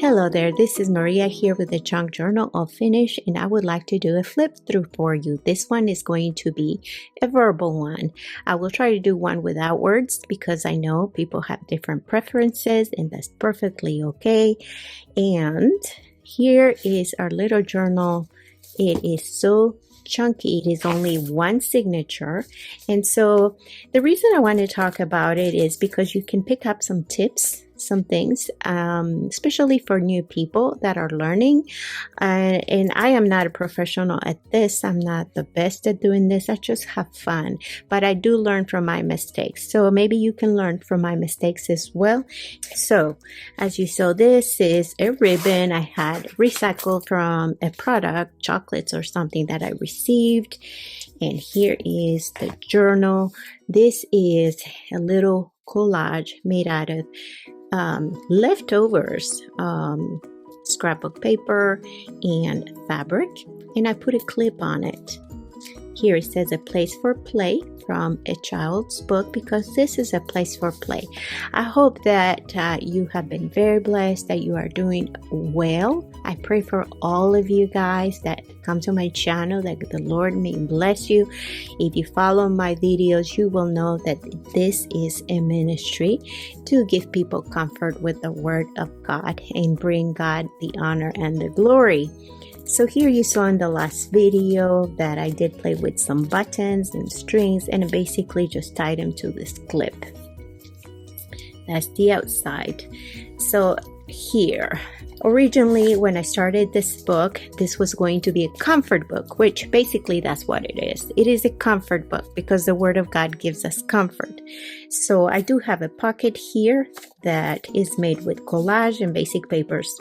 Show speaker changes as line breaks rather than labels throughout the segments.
Hello there, this is Maria here with the Junk Journal of Finish, and I would like to do a flip through for you. This one is going to be a verbal one. I will try to do one without words because I know people have different preferences and that's perfectly okay. And here is our little journal. It is so chunky. It is only one signature. And so the reason I want to talk about it is because you can pick up some tips, some things, especially for new people that are learning. And I am not a professional at this. I'm not the best at doing this. I just have fun, but I do learn from my mistakes. So maybe you can learn from my mistakes as well. So as you saw, this is a ribbon I had recycled from a product, chocolates or something that I received. And here is the journal. This is a little collage made out of leftovers, scrapbook paper and fabric, and I put a clip on it. Here it says a place for play from a child's book because this is a place for play. I hope that you have been very blessed, that you are doing well. I pray for all of you guys that come to my channel, that the Lord may bless you. If you follow my videos, you will know that this is a ministry to give people comfort with the Word of God and bring God the honor and the glory. So here you saw in the last video that I did play with some buttons and strings and basically just tied them to this clip. That's the outside. So here, originally when I started this book, this was going to be a comfort book, which basically that's what it is. It is a comfort book because the Word of God gives us comfort. So I do have a pocket here that is made with collage and basic papers.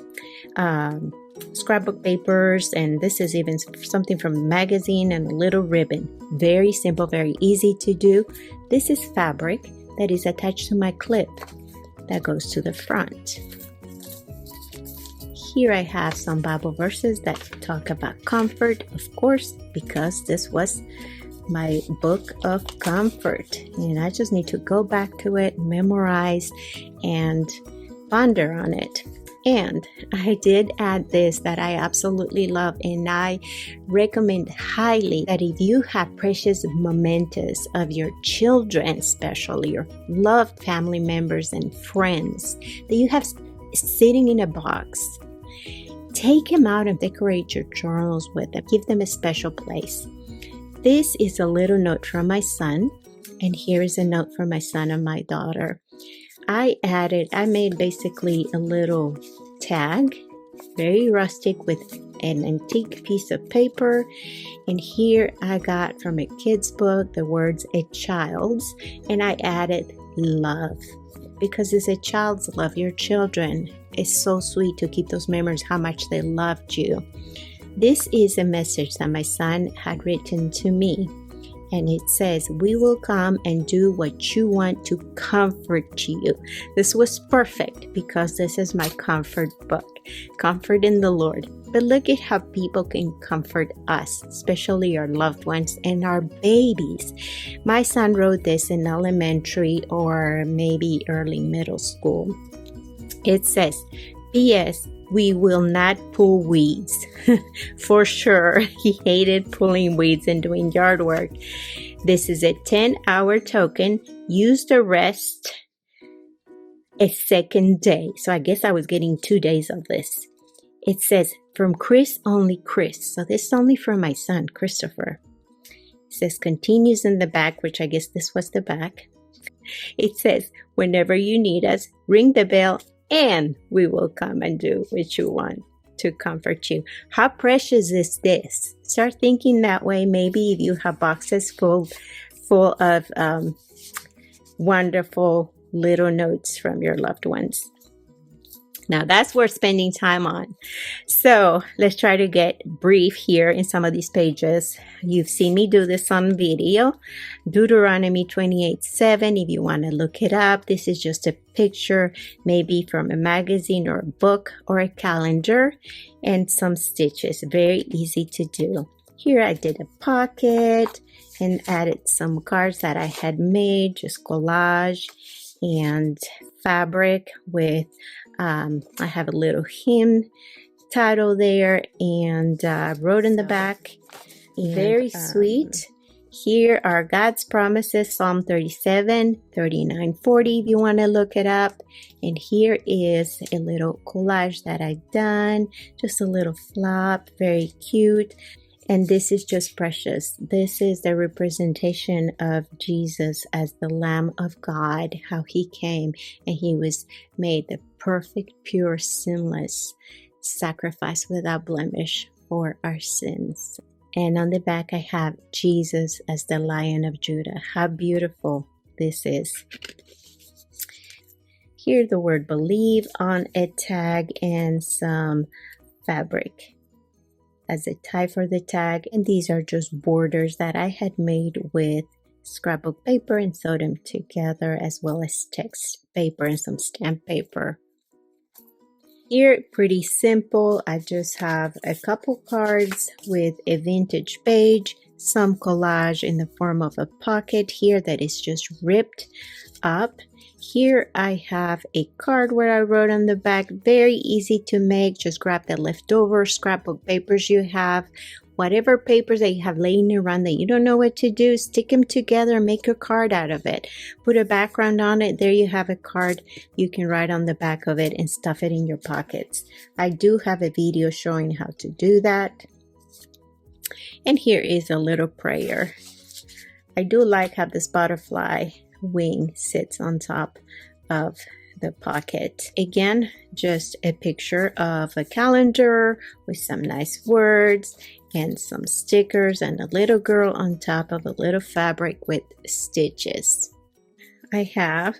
Scrapbook papers, and this is even something from a magazine and a little ribbon. Very simple, very easy to do. This is fabric that is attached to my clip that goes to the front. Here I have some Bible verses that talk about comfort, of course, because this was my book of comfort, and I just need to go back to it, memorize, and ponder on it. And I did add this that I absolutely love, and I recommend highly that if you have precious mementos of your children, especially your loved family members and friends that you have sitting in a box, take them out and decorate your journals with them. Give them a special place. This is a little note from my son, and here is a note from my son and my daughter. I made basically a little tag, very rustic with an antique piece of paper. And here I got from a kid's book the words a child's, and I added love because it's a child's love. Your children, it's so sweet to keep those memories, how much they loved you. This is a message that my son had written to me. And it says, we will come and do what you want to comfort you. This was perfect because this is my comfort book, Comfort in the Lord. But look at how people can comfort us, especially our loved ones and our babies. My son wrote this in elementary or maybe early middle school. It says, P.S. We will not pull weeds. For sure, he hated pulling weeds and doing yard work. This is a 10-hour token. Use the rest a second day. So I guess I was getting 2 days of this. It says, from Chris, only Chris. So this is only for my son, Christopher. It says, continues in the back, which I guess this was the back. It says, whenever you need us, ring the bell and we will come and do what you want to comfort you. How precious is this? Start thinking that way. Maybe if you have boxes full of wonderful little notes from your loved ones. Now that's worth spending time on. So let's try to get brief here in some of these pages. You've seen me do this on video. Deuteronomy 28:7. If you want to look it up, this is just a picture, maybe from a magazine or a book or a calendar, and some stitches. Very easy to do. Here I did a pocket and added some cards that I had made, just collage and fabric with I have a little hymn title there, and wrote in the back. Very sweet. Here are God's promises, Psalm 37, 39, 40, if you want to look it up. And here is a little collage that I've done, just a little flop, very cute. And this is just precious. This is the representation of Jesus as the Lamb of God, how he came and he was made the perfect, pure, sinless sacrifice without blemish for our sins. And on the back, I have Jesus as the Lion of Judah. How beautiful this is. Here, the word believe on a tag and some fabric as a tie for the tag. And these are just borders that I had made with scrapbook paper and sewed them together, as well as text paper and some stamp paper. Here, pretty simple. I just have a couple cards with a vintage page, some collage in the form of a pocket here that is just ripped up. Here I have a card where I wrote on the back, very easy to make. Just grab the leftover scrapbook papers you have. Whatever papers that you have laying around that you don't know what to do, stick them together and make a card out of it. Put a background on it. There you have a card. You can write on the back of it and stuff it in your pockets. I do have a video showing how to do that. And here is a little prayer. I do like how this butterfly wing sits on top of the pocket. Again, just a picture of a calendar with some nice words and some stickers and a little girl on top of a little fabric with stitches. I have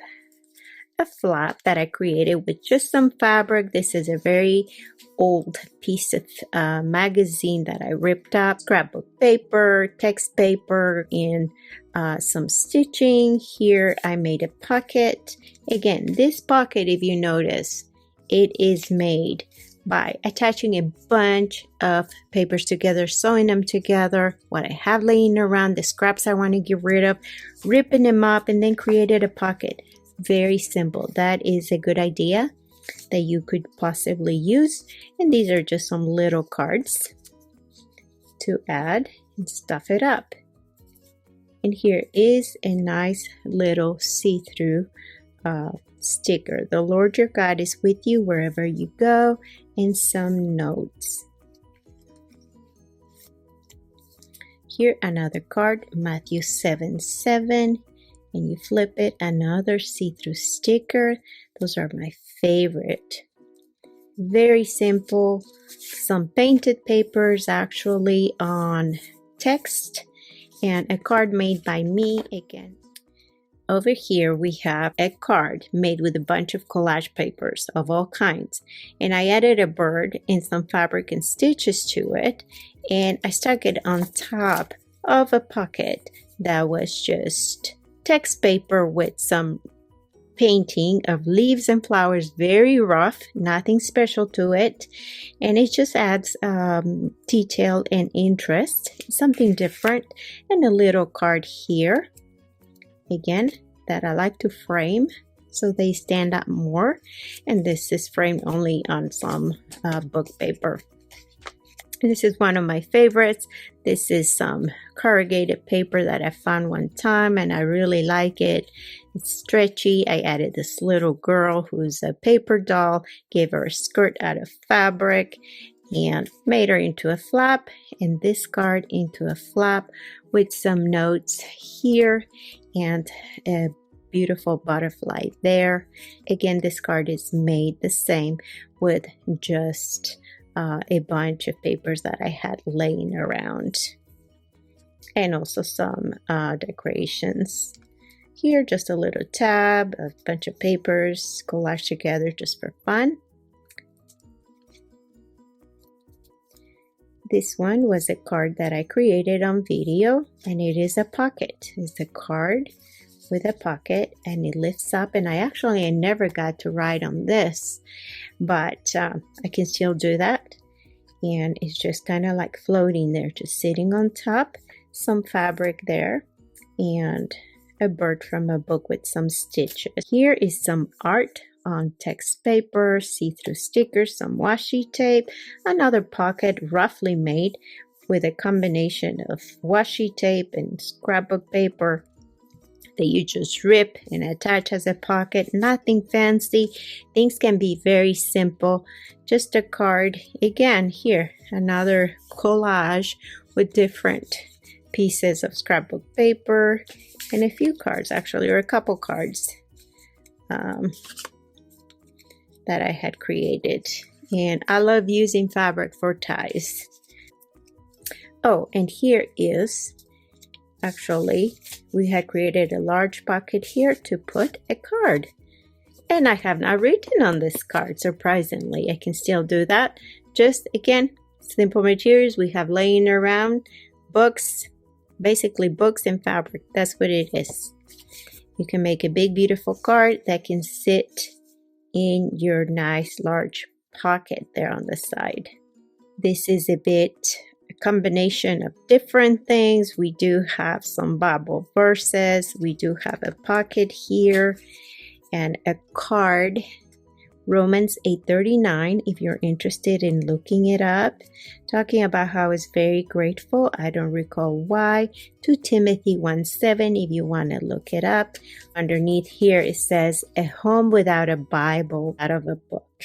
a flap that I created with just some fabric. This is a very old piece of magazine that I ripped up. Scrapbook paper, text paper, and some stitching. Here I made a pocket. Again, this pocket, if you notice, it is made by attaching a bunch of papers together, sewing them together, what I have laying around, the scraps I want to get rid of, ripping them up, and then created a pocket. Very simple. That is a good idea that you could possibly use. And these are just some little cards to add and stuff it up. And here is a nice little see-through sticker. The Lord your God is with you wherever you go, and some notes. Here another card, Matthew 7:7, and you flip it, another see-through sticker. Those are my favorite. Very simple. Some painted papers actually on text, and a card made by me again. Over here we have a card made with a bunch of collage papers of all kinds, and I added a bird and some fabric and stitches to it, and I stuck it on top of a pocket that was just text paper with some painting of leaves and flowers, very rough, nothing special to it, and it just adds detail and interest, something different. And a little card here again that I like to frame so they stand out more, and this is framed only on some book paper. This is one of my favorites. This is some corrugated paper that I found one time and I really like it. It's stretchy. I added this little girl who's a paper doll, gave her a skirt out of fabric and made her into a flap, and this card into a flap with some notes here and a beautiful butterfly there. Again, this card is made the same with just a bunch of papers that I had laying around, and also some decorations. Here, just a little tab, a bunch of papers collaged together just for fun. This one was a card that I created on video, and it is a pocket. It's a card with a pocket, and it lifts up, and I never got to write on this, but I can still do that, and it's just kind of like floating there, just sitting on top. Some fabric there, and a bird from a book with some stitches. Here is some art on text paper, see-through stickers, some washi tape, another pocket roughly made with a combination of washi tape and scrapbook paper that you just rip and attach as a pocket. Nothing fancy. Things can be very simple. Just a card. Again, here, another collage with different pieces of scrapbook paper and a few cards, actually, or a couple cards that I had created. And I love using fabric for ties. Oh, and here is, actually, we had created a large pocket here to put a card. And I have not written on this card, surprisingly. I can still do that. Just, again, simple materials we have laying around. Books, basically books and fabric. That's what it is. You can make a big, beautiful card that can sit in your nice large pocket there on the side. This is a combination of different things. We do have some Bible verses. We do have a pocket here and a card. Romans 8:39, if you're interested in looking it up, talking about how I was very grateful. I don't recall why. 2 Timothy 1:7, if you want to look it up. Underneath here it says, a home without a Bible, out of a book.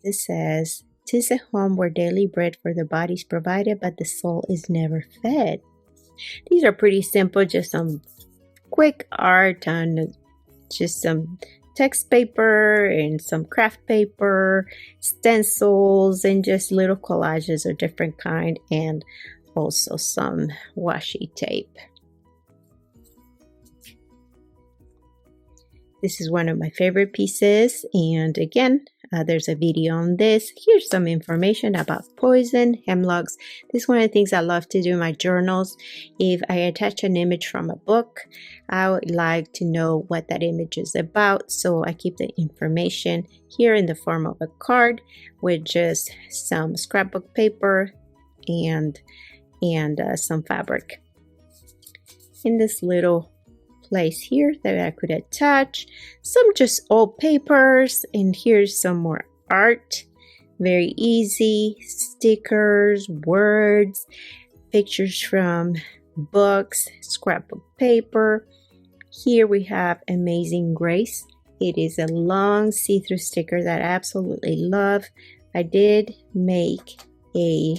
It says, 'tis a home where daily bread for the body is provided, but the soul is never fed. These are pretty simple, just some quick art on just some text paper and some craft paper, stencils, and just little collages of different kind, and also some washi tape. This is one of my favorite pieces, and again, there's a video on this. Here's some information about poison, hemlocks. This is one of the things I love to do in my journals. If I attach an image from a book, I would like to know what that image is about. So I keep the information here in the form of a card with just some scrapbook paper and some fabric. In this little place here that I could attach some just old papers, and here's some more art. Very easy. Stickers, words, pictures from books, scrapbook paper. Here we have Amazing Grace. It is a long see-through sticker that I absolutely love. I did make a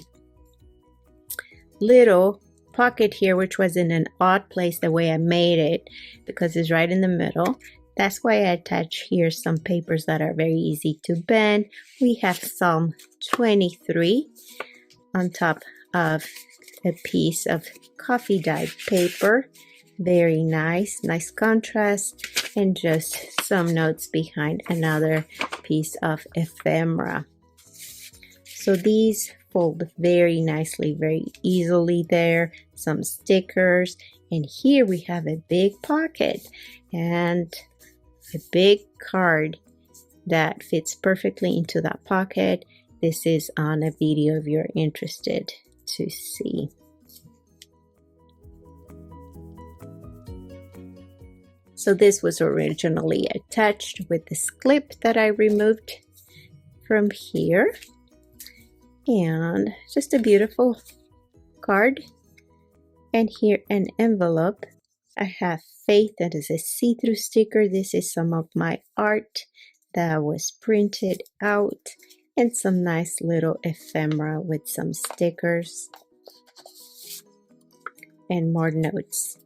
little pocket here, which was in an odd place the way I made it, because it's right in the middle. That's why I attach here some papers that are very easy to bend. We have Psalm 23 on top of a piece of coffee dyed paper. Very nice contrast, and just some notes behind another piece of ephemera. So these fold very nicely, very easily there. Some stickers, and here we have a big pocket and a big card that fits perfectly into that pocket. This is on a video if you're interested to see. So this was originally attached with this clip that I removed from here. And just a beautiful card. And here an envelope. I have Faith, that is a see-through sticker. This is some of my art that was printed out, and some nice little ephemera with some stickers and more notes.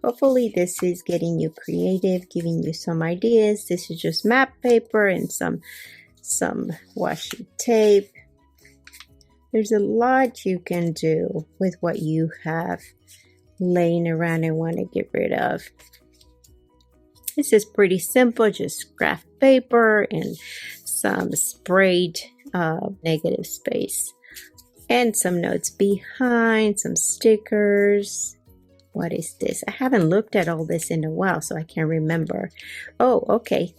Hopefully this is getting you creative, giving you some ideas. This is just map paper and some washi tape. There's a lot you can do with what you have laying around and want to get rid of. This is pretty simple, just craft paper and some sprayed negative space, and some notes behind, some stickers. What is this? I haven't looked at all this in a while, so I can't remember. Oh, okay.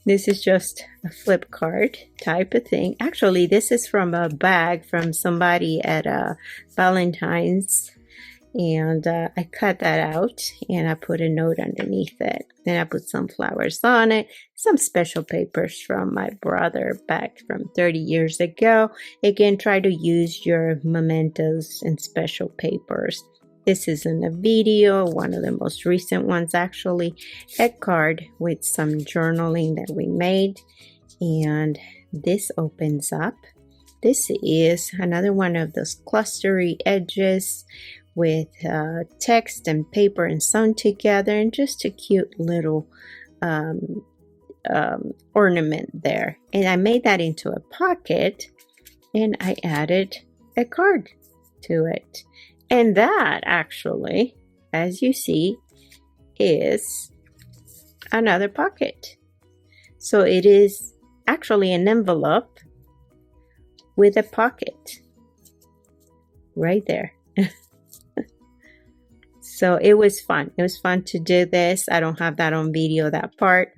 This is just a flip card type of thing. Actually, this is from a bag from somebody at Valentine's. And I cut that out and I put a note underneath it. Then I put some flowers on it, some special papers from my brother back from 30 years ago. Again, try to use your mementos and special papers. This isn't a video, one of the most recent ones actually, a card with some journaling that we made. And this opens up. This is another one of those clustery edges with text and paper and sewn together, and just a cute little ornament there. And I made that into a pocket, and I added a card to it. And that actually, as you see, is another pocket. So it is actually an envelope with a pocket right there. So it was fun. It was fun to do this. I don't have that on video, that part.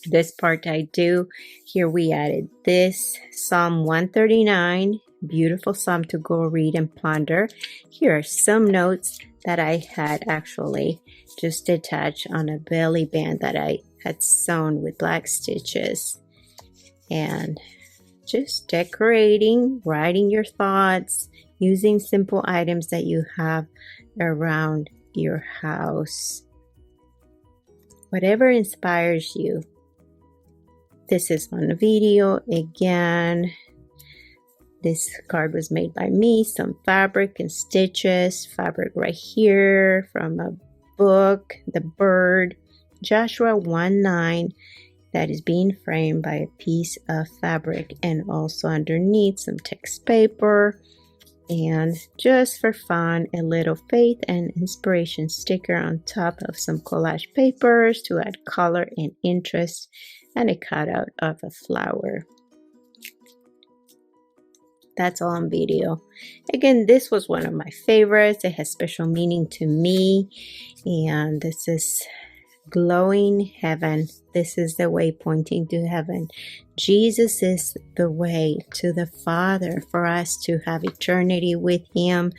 This part I do. Here we added this Psalm 139. Beautiful psalm to go read and ponder. Here are some notes that I had actually just attached on a belly band that I had sewn with black stitches. And just decorating, writing your thoughts, using simple items that you have around your house. Whatever inspires you. This is on a video again. This card was made by me. Some fabric and stitches. Fabric right here from a book, The Bird, Joshua 1:9. That is being framed by a piece of fabric, and also underneath some text paper. And just for fun, a little faith and inspiration sticker on top of some collage papers to add color and interest, and a cutout of a flower. That's all on video. Again, this was one of my favorites. It has special meaning to me. And this is glowing heaven. This is the way pointing to heaven. Jesus is the way to the Father for us to have eternity with Him.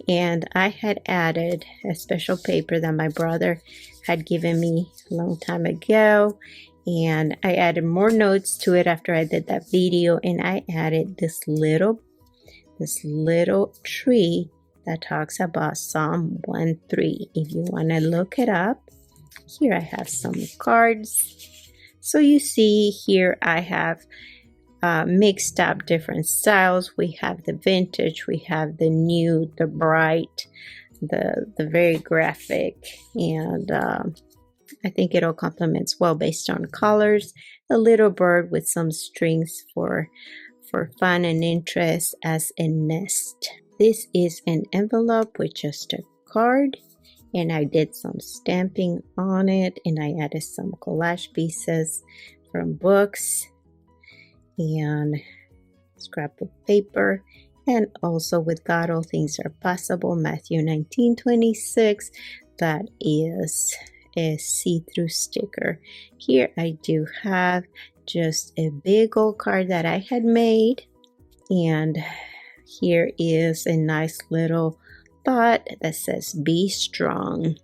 And I had added a special paper that my brother had given me a long time ago. And I added more notes to it after I did that video. And I added this little tree that talks about Psalm 1:3. If you want to look it up. Here I have some cards. So you see here I have mixed up different styles. We have the vintage, we have the new, the bright, the very graphic, and I think it all complements well based on colors. A little bird with some strings for fun and interest as a nest. This is an envelope with just a card. And I did some stamping on it, and I added some collage pieces from books and scrapbook paper, and also with God all things are possible, Matthew 19:26. That is a see-through sticker. Here I do have just a big old card that I had made, and here is a nice little thought that says be strong,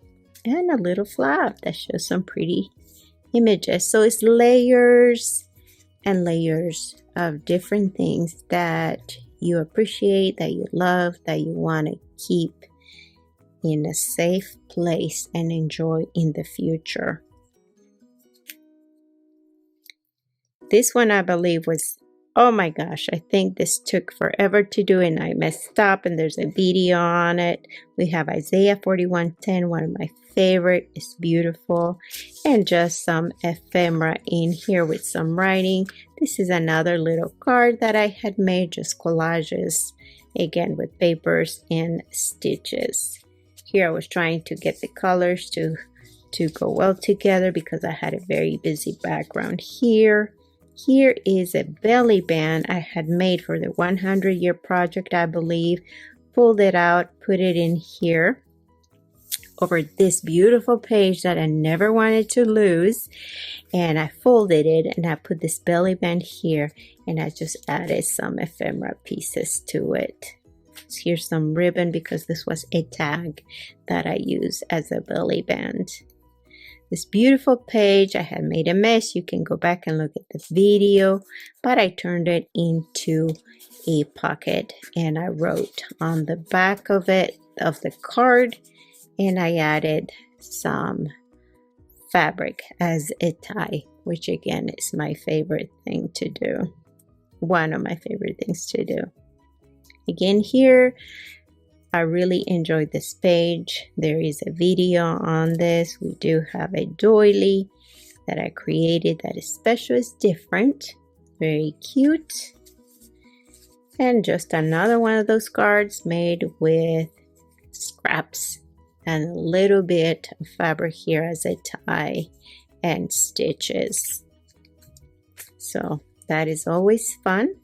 and a little flap that shows some pretty images. So it's layers and layers of different things that you appreciate, that you love, that you want to keep in a safe place and enjoy in the future. This one I believe was, oh my gosh, I think this took forever to do and I messed up, and there's a video on it. We have Isaiah 41:10, one of my favorite. It's beautiful. And just some ephemera in here with some writing. This is another little card that I had made, just collages, again with papers and stitches. Here I was trying to get the colors to go well together because I had a very busy background here. Here is a belly band I had made for the 100-year project, I believe. Pulled it out, put it in here over this beautiful page that I never wanted to lose. And I folded it and I put this belly band here, and I just added some ephemera pieces to it. So here's some ribbon because this was a tag that I used as a belly band. this beautiful page. I had made a mess. You can go back and look at the video, but I turned it into a pocket and I wrote on the back of it, of the card, and I added some fabric as a tie, which again is my favorite thing to do. One of my favorite things to do. Again, here, I really enjoyed this page. There is a video on this. We do have a doily that I created that is special, is different, very cute. And just another one of those cards made with scraps and a little bit of fabric here as a tie and stitches. So that is always fun.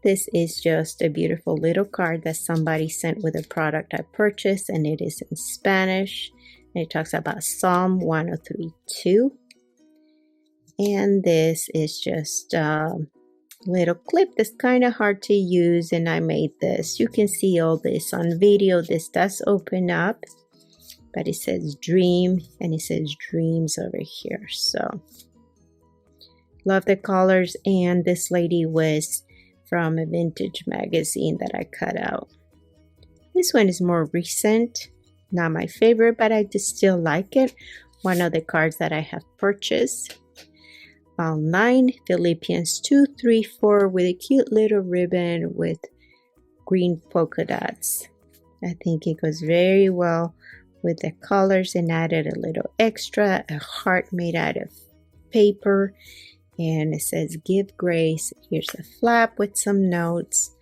This is just a beautiful little card that somebody sent with a product I purchased, and it is in Spanish. And it talks about Psalm 103:2. And this is just a little clip that's kind of hard to use, and I made this. You can see all this on video. This does open up, but it says dream, and it says dreams over here. So love the colors, and this lady was from a vintage magazine that I cut out. This one is more recent, not my favorite, but I just still like it. One of the cards that I have purchased. File 9, Philippians 2:3-4, with a cute little ribbon with green polka dots. I think it goes very well with the colors, and added a little extra, a heart made out of paper. And it says, give grace. Here's a flap with some notes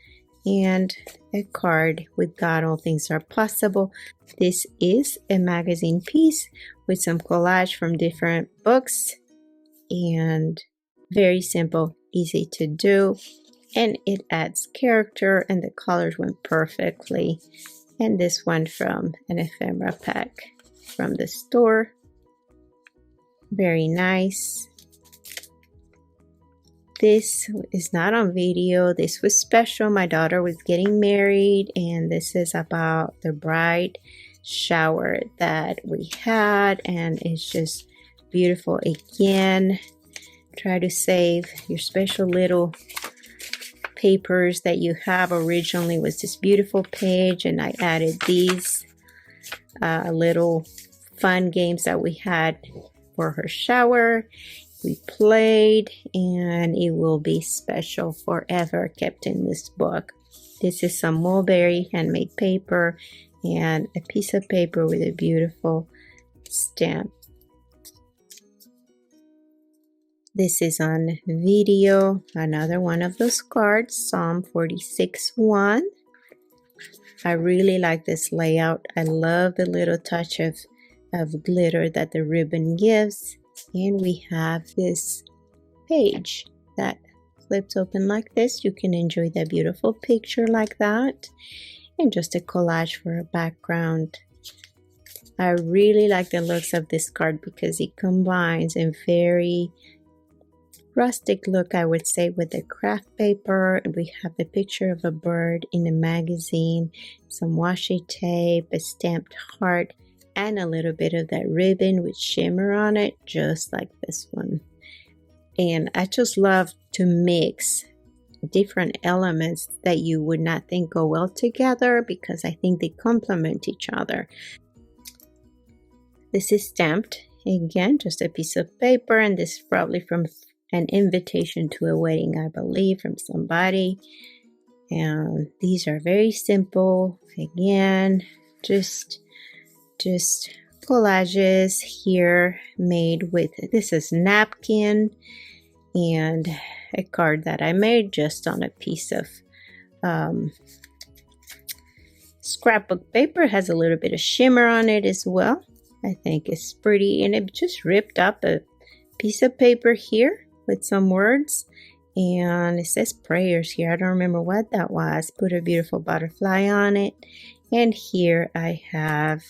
and a card with God, all things are possible. This is a magazine piece with some collage from different books, and very simple, easy to do. And it adds character, and the colors went perfectly. And this one from an ephemera pack from the store. Very nice. This is not on video. This was special. My daughter was getting married, and this is about the bride shower that we had, and it's just beautiful. Again, try to save your special little papers that you have. Originally was this beautiful page, and I added these little fun games that we had for her shower. We played, and it will be special forever, kept in this book. This is some mulberry handmade paper and a piece of paper with a beautiful stamp. This is on video, another one of those cards, Psalm 46:1. I really like this layout. I love the little touch of glitter that the ribbon gives. And we have this page that flips open like this. You can enjoy that beautiful picture like that. And just a collage for a background. I really like the looks of this card because it combines a very rustic look, I would say, with the craft paper. We have the picture of a bird in a magazine, some washi tape, a stamped heart, and a little bit of that ribbon with shimmer on it, just like this one. And I just love to mix different elements that you would not think go well together, because I think they complement each other. This is stamped. Again, just a piece of paper, and this is probably from an invitation to a wedding, I believe, from somebody. And these are very simple. Again, just collages here made with, this is napkin, and a card that I made just on a piece of scrapbook paper. It has a little bit of shimmer on it as well. I think it's pretty, and it just ripped up a piece of paper here with some words, and it says prayers here. I don't remember what that was. Put a beautiful butterfly on it. And here I have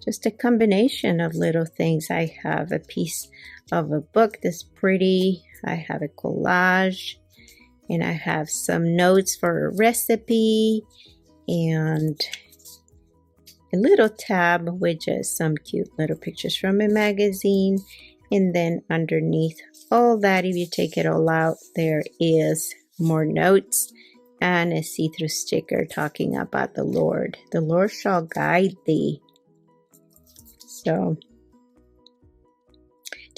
just a combination of little things. I have a piece of a book that's pretty. I have a collage, and I have some notes for a recipe, and a little tab with just some cute little pictures from a magazine. And then underneath all that, if you take it all out, there is more notes and a see-through sticker talking about the Lord. The Lord shall guide thee. So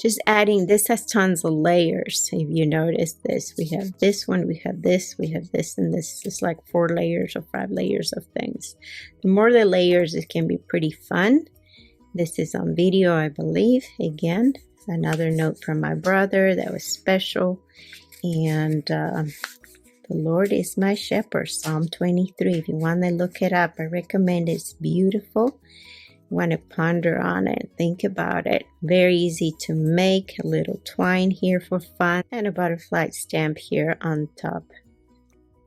just adding, this has tons of layers. If you notice this, we have this one, we have this, we have this, and this is like 4 layers or 5 layers of things. The more the layers, it can be pretty fun. This is on video, I believe. Again, another note from my brother that was special. And the Lord is my shepherd, Psalm 23. If you want to look it up, I recommend it. It's beautiful. You want to ponder on it, think about it. Very easy to make. A little twine here for fun, and a butterfly stamp here on top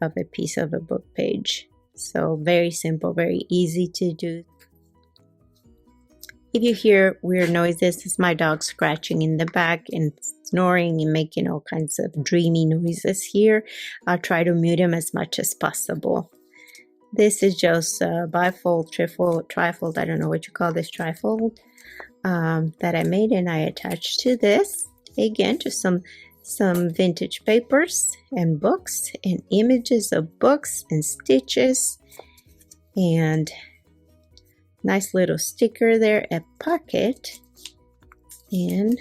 of a piece of a book page. So very simple, very easy to do. If you hear weird noises, it's my dog scratching in the back and snoring and making all kinds of dreamy noises here. I'll try to mute him as much as possible. This is just bifold, trifold, I don't know what you call this, trifold, that I made, and I attached to this. Again, just some vintage papers and books and images of books and stitches, and nice little sticker there, a pocket, and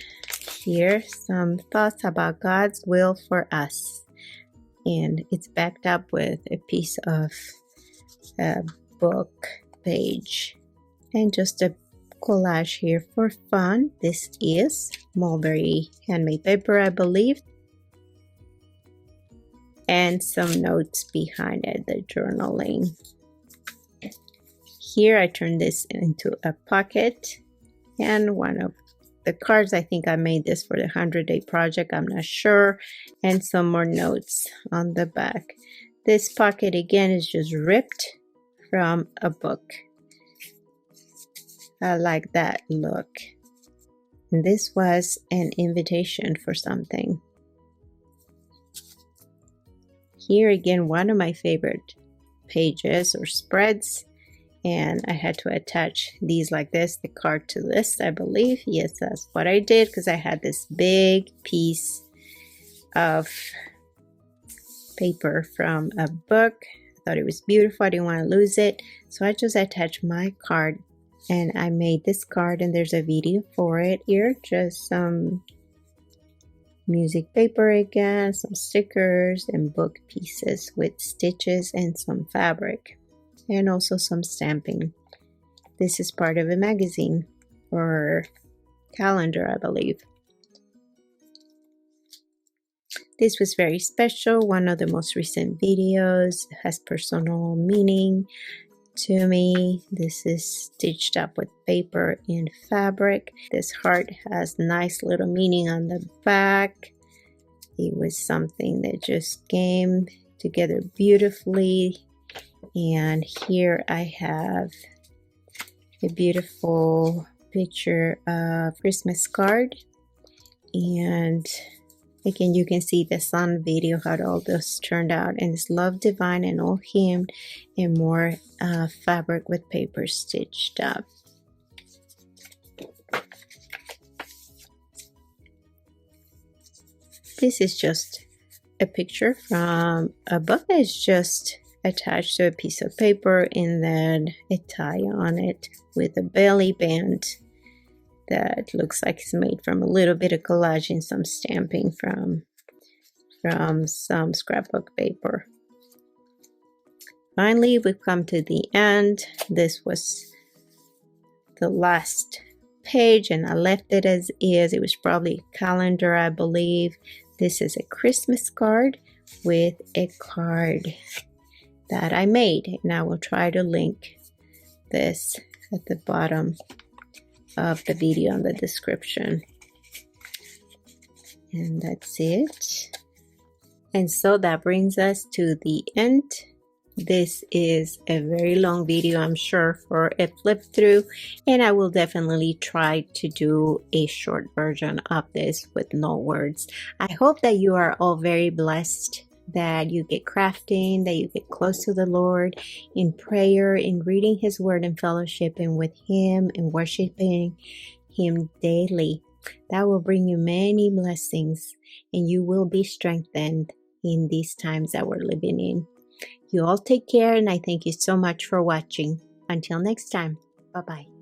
here some thoughts about God's will for us. And it's backed up with a piece of a book page and just a collage here for fun. This is mulberry handmade paper, I believe, and some notes behind it, the journaling. Here I turned this into a pocket, and one of the cards, I think I made this for the 100-day project, I'm not sure, and some more notes on the back. This pocket again is just ripped from a book. I like that look. And this was an invitation for something. Here again, one of my favorite pages or spreads, and I had to attach these like this, the card to this, I believe. Yes, that's what I did, because I had this big piece of paper from a book. I thought it was beautiful. I didn't want to lose it, so I just attached my card, and I made this card, and there's a video for it here. Just some music paper again, some stickers and book pieces with stitches and some fabric, and also some stamping. This is part of a magazine or calendar, I believe. This was very special, one of the most recent videos. It has personal meaning to me. This is stitched up with paper and fabric. This heart has nice little meaning on the back. It was something that just came together beautifully. And here I have a beautiful picture of Christmas card, and again, you can see the sun video, how all this turned out. And it's love divine and all hymn, and more fabric with paper stitched up. This is just a picture from a book that's just attached to a piece of paper, and then a tie on it with a belly band that looks like it's made from a little bit of collage and some stamping from some scrapbook paper. Finally, we've come to the end. This was the last page, and I left it as is. It was probably a calendar, I believe. This is a Christmas card with a card that I made, and I will try to link this at the bottom of the video in the description. And that's it. And so that brings us to the end. This is a very long video, I'm sure, for a flip through, and I will definitely try to do a short version of this with no words. I hope that you are all very blessed that you get crafting, that you get close to the Lord in prayer, in reading His Word and fellowshipping with Him and worshiping Him daily. That will bring you many blessings, and you will be strengthened in these times that we're living in. You all take care, and I thank you so much for watching. Until next time, bye-bye.